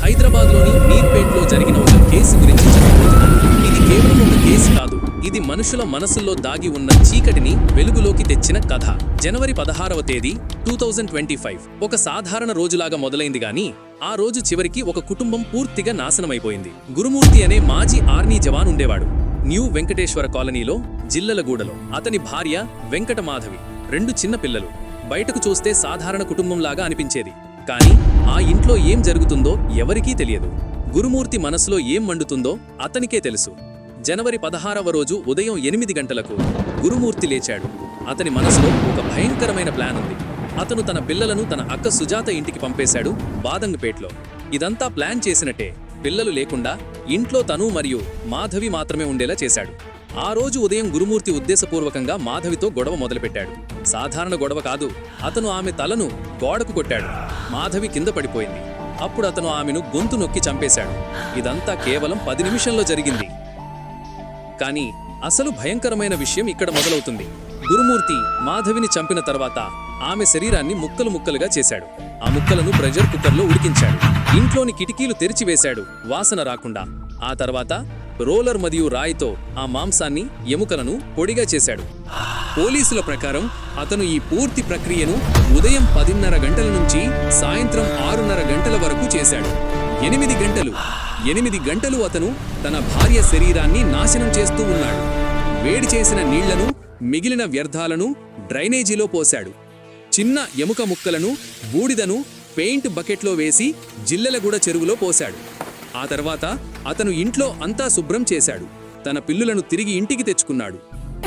హైదరాబాద్లోని మీర్పేట్లో జరిగిన ఒక కేసు గురించి చెప్పబోతున్నాను. ఇది కేవలం ఒక కేసు కాదు, ఇది మనుషుల మనసుల్లో దాగి ఉన్న చీకటిని వెలుగులోకి తెచ్చిన కథ. జనవరి 16వ తేదీ 2025 ఒక సాధారణ రోజులాగా మొదలైంది గాని ఆ రోజు చివరికి ఒక కుటుంబం పూర్తిగా నాశనమైపోయింది. గురుమూర్తి అనే మాజీ ఆర్మీ జవాన్ ఉండేవాడు న్యూ వెంకటేశ్వర కాలనీలో, జిల్లలగూడలో. అతని భార్య వెంకటమాధవి, 2 చిన్న పిల్లలు. బయటకు చూస్తే సాధారణ కుటుంబంలాగా అనిపించేది, కానీ ఆ ఇంట్లో ఏం జరుగుతుందో ఎవరికీ తెలియదు. గురుమూర్తి మనసులో ఏం మండుతుందో అతనికే తెలుసు. జనవరి 16వ రోజు ఉదయం 8 గంటలకు గురుమూర్తి లేచాడు. అతని మనసులో ఒక భయంకరమైన ప్లాన్ ఉంది. అతను తన పిల్లలను తన అక్క సుజాత ఇంటికి పంపేశాడు, బాదంగపేట్లో. ఇదంతా ప్లాన్ చేసినట్టే. పిల్లలు లేకుండా ఇంట్లో తను మరియు మాధవి మాత్రమే ఉండేలా చేశాడు. ఆ రోజు ఉదయం గురుమూర్తి ఉద్దేశపూర్వకంగా మాధవితో గొడవ మొదలుపెట్టాడు. సాధారణ గొడవ కాదు, అతను ఆమె తలను గోడకు కొట్టాడు. మాధవి కింద పడిపోయింది. అప్పుడు అతను ఆమెను గొంతు నొక్కి చంపేశాడు. ఇదంతా కేవలం 10 నిమిషంలో జరిగింది. కానీ అసలు భయంకరమైన విషయం ఇక్కడ మొదలవుతుంది. గురుమూర్తి మాధవిని చంపిన తర్వాత ఆమె శరీరాన్ని ముక్కలు ముక్కలుగా చేశాడు. ఆ ముక్కలను ప్రెషర్ కుక్కర్లో ఉడికించాడు. ఇంట్లోని కిటికీలు తెరిచివేశాడు, వాసన రాకుండా. ఆ తర్వాత రోలర్ మరియు రాయితో ఆ మాంసాన్ని, ఎముకలను పొడిగా చేశాడు. పోలీసుల ప్రకారం అతను ఈ పూర్తి ప్రక్రియను ఉదయం 10:30 గంటల నుంచి సాయంత్రం 6:30 గంటల వరకు చేశాడు. 8 గంటలు అతను తన భార్య శరీరాన్ని నాశనం చేస్తూ ఉన్నాడు. వేడి చేసిన నీళ్లను, మిగిలిన వ్యర్థాలను డ్రైనేజీలో పోశాడు. చిన్న ఎముక ముక్కలను, బూడిదను పెయింట్ బకెట్లో వేసి జిల్లెలగూడ చెరువులో పోశాడు. ఆ తర్వాత అతను ఇంట్లో అంతా శుభ్రం చేశాడు. తన పిల్లులను తిరిగి ఇంటికి తెచ్చుకున్నాడు.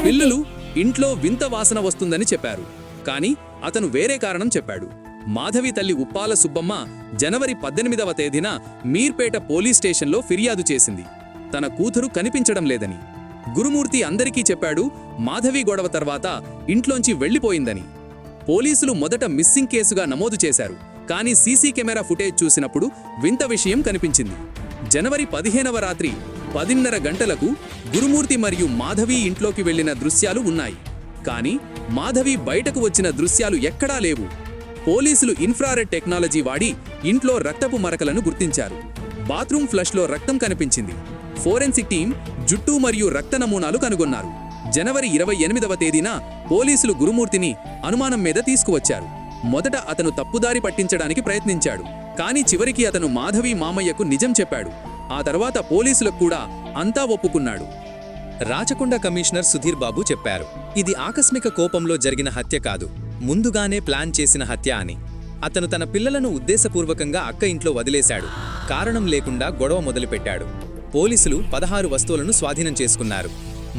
పిల్లులు ఇంట్లో వింత వాసన వస్తుందని చెప్పారు, కానీ అతను వేరే కారణం చెప్పాడు. మాధవి తల్లి ఉప్పాల సుబ్బమ్మ జనవరి 18వ తేదీన మీర్పేట పోలీస్ స్టేషన్లో ఫిర్యాదు చేసింది, తన కూతురు కనిపించడం లేదని. గురుమూర్తి అందరికీ చెప్పాడు మాధవి గొడవ తర్వాత ఇంట్లోంచి వెళ్లిపోయిందని. పోలీసులు మొదట మిస్సింగ్ కేసుగా నమోదు చేశారు, కానీ సీసీ కెమెరా ఫుటేజ్ చూసినప్పుడు వింత విషయం కనిపించింది. జనవరి 15వ రాత్రి 10:30 గంటలకు గురుమూర్తి మరియు మాధవి ఇంట్లోకి వెళ్లిన దృశ్యాలు ఉన్నాయి, కానీ మాధవి బయటకు వచ్చిన దృశ్యాలు ఎక్కడా లేవు. పోలీసులు ఇన్ఫ్రారెడ్ టెక్నాలజీ వాడి ఇంట్లో రక్తపు మరకలను గుర్తించారు. బాత్రూమ్ ఫ్లష్లో రక్తం కనిపించింది. ఫోరెన్సిక్ టీం జుట్టు మరియు రక్త నమూనాలు కనుగొన్నారు. జనవరి 28వ తేదీన పోలీసులు గురుమూర్తిని అనుమానం మీద తీసుకువచ్చారు. మొదట అతను తప్పుదారి పట్టించడానికి ప్రయత్నించాడు, కానీ చివరికి అతను మాధవి మామయ్యకు నిజం చెప్పాడు. ఆ తర్వాత పోలీసులకు కూడా అంతా ఒప్పుకున్నాడు. రాచకొండ కమిషనర్ సుధీర్ బాబు చెప్పారు, ఇది ఆకస్మిక కోపంలో జరిగిన హత్య కాదు, ముందుగానే ప్లాన్ చేసిన హత్య అని. అతను తన పిల్లలను ఉద్దేశపూర్వకంగా అక్క ఇంట్లో వదిలేశాడు, కారణం లేకుండా గొడవ మొదలుపెట్టాడు. పోలీసులు 16 వస్తువులను స్వాధీనం చేసుకున్నారు.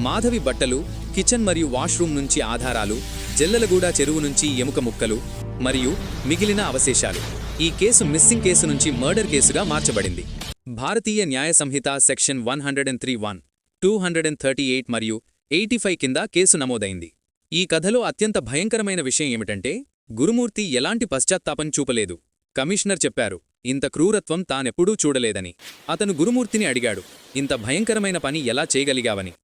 మాధవి బట్టలు, కిచెన్ మరియు వాష్రూమ్ నుంచి ఆధారాలు, జల్లలగూడ చెరువు నుంచి ఎముక ముక్కలు మరియు మిగిలిన అవశేషాలు. ఈ కేసు మిస్సింగ్ కేసు నుంచి మర్డర్ కేసుగా మార్చబడింది. భారతీయ న్యాయ సంహిత సెక్షన్ 103(1), 238 మరియు 85 కింద కేసు నమోదైంది. ఈ కథలో అత్యంత భయంకరమైన విషయం ఏమిటంటే గురుమూర్తి ఎలాంటి పశ్చాత్తాపం చూపలేదు. కమిషనర్ చెప్పారు, ఇంత క్రూరత్వం తానెప్పుడూ చూడలేదని. అతను గురుమూర్తిని అడిగాడు, ఇంత భయంకరమైన పని ఎలా చేయగలిగావని.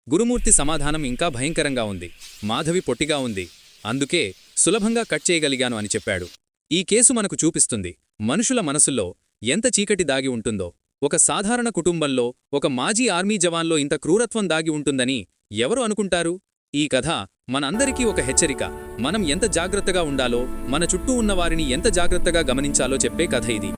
గురుమూర్తి సమాధానం ఇంకా భయంకరంగా ఉంది. మాధవి పొట్టిగా ఉంది, అందుకే సులభంగా కట్ చేయగలిగాను అని చెప్పాడు. ఈ కేసు మనకు చూపిస్తుంది మనుషుల మనసుల్లో ఎంత చీకటి దాగి ఉంటుందో. ఒక సాధారణ కుటుంబంలో ఒక మాజీ ఆర్మీ జవాన్లో ఇంత క్రూరత్వం దాగి ఉంటుందని ఎవరు అనుకుంటారు? ఈ కథ మనందరికీ ఒక హెచ్చరిక. మనం ఎంత జాగ్రత్తగా ఉండాలో, మన చుట్టూ ఉన్నవారిని ఎంత జాగ్రత్తగా గమనించాలో చెప్పే కథ ఇది.